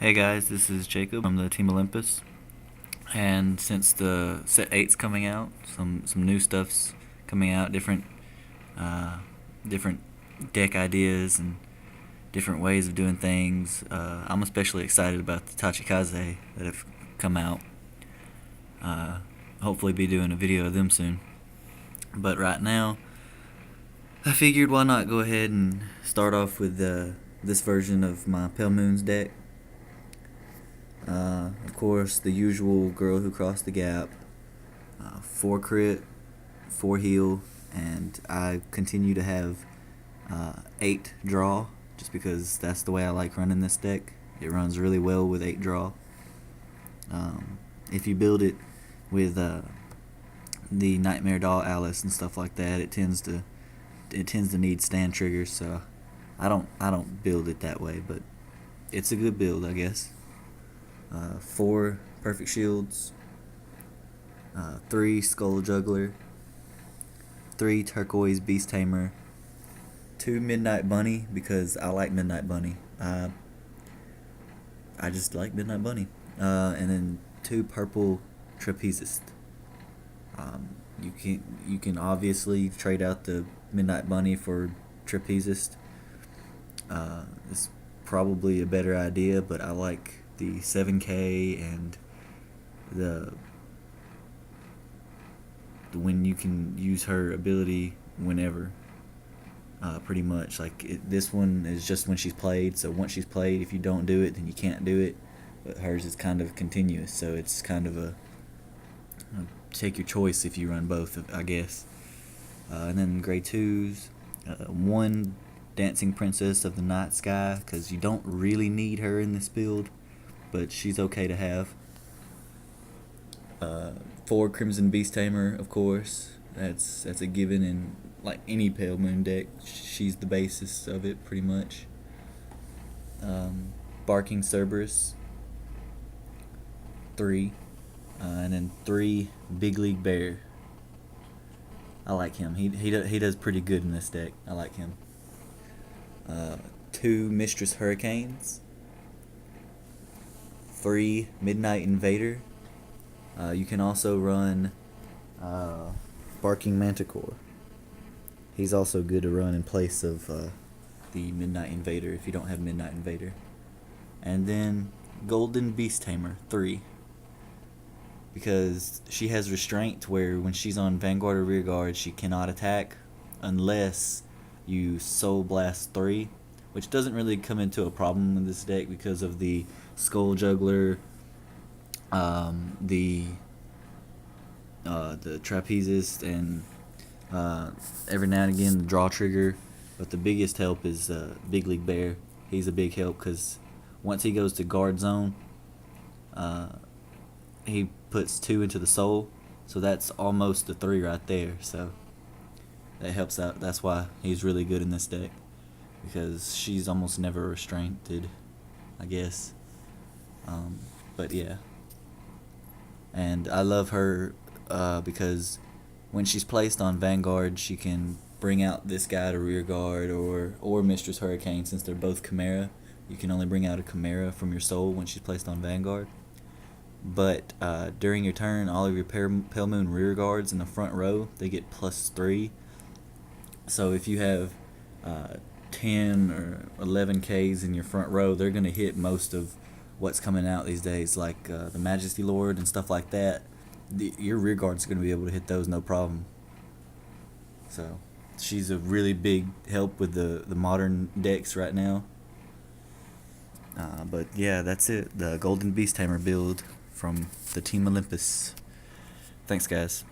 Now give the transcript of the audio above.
Hey guys, this is Jacob from the Team Olympus, and since the set 8's coming out, some new stuff's coming out, different deck ideas and different ways of doing things. I'm especially excited about the Tachikaze that have come out. Hopefully be doing a video of them soon. But right now, I figured why not go ahead and start off with this version of my Palemoon's deck. Of course, the usual Girl Who Crossed the Gap, 4 crit, 4 heal, and I continue to have 8 draw, just because that's the way I like running this deck. It runs really well with 8 draw. If you build it with the Nightmare Doll Alice and stuff like that, it tends to need stand triggers, so I don't build it that way, but it's a good build, I guess. 4 perfect shields, 3 skull juggler, 3 turquoise beast tamer, 2 midnight bunny, because I like midnight bunny. I just like midnight bunny, and then 2 purple trapezist. You can obviously trade out the midnight bunny for trapezist. It's probably a better idea, but I like the 7K and when you can use her ability whenever, pretty much. This one is just when she's played, so once she's played, if you don't do it, then you can't do it. But hers is kind of continuous, so it's kind of a take your choice if you run both, I guess. And then grade 2s, 1 Dancing Princess of the Night Sky, because you don't really need her in this build, but she's okay to have. 4 Crimson Beast Tamer, of course. That's a given in like any Palemoon deck. She's the basis of it, pretty much. Barking Cerberus, 3, and then 3 Big League Bear. I like him. He does pretty good in this deck. I like him. 2 Mistress Hurricanes, 3 Midnight Invader. You can also run Barking Manticore. He's also good to run in place of the Midnight Invader if you don't have Midnight Invader. And then Golden Beast Tamer, 3. Because she has restraint where when she's on Vanguard or Rearguard, she cannot attack unless you Soul Blast 3, which doesn't really come into a problem in this deck because of the Skull Juggler, the Trapezist, and every now and again the Draw Trigger. But the biggest help is Big League Bear. He's a big help because once he goes to Guard Zone, he puts 2 into the soul, so that's almost a 3 right there, so that helps out. That's why he's really good in this deck, because she's almost never restrained, I guess. But yeah, and I love her because when she's placed on Vanguard, she can bring out this guy to Rearguard or Mistress Hurricane. Since they're both Chimera, you can only bring out a Chimera from your soul when she's placed on Vanguard. But during your turn, all of your Palemoon Rearguards in the front row, they get +3. So if you have 10 or 11 Ks in your front row, they're going to hit most of what's coming out these days, like the Majesty Lord and stuff like that. Your Rearguard's going to be able to hit those no problem. So she's a really big help with the modern decks right now. But yeah, that's it. The Golden Beast Tamer build from the Team Olympus. Thanks, guys.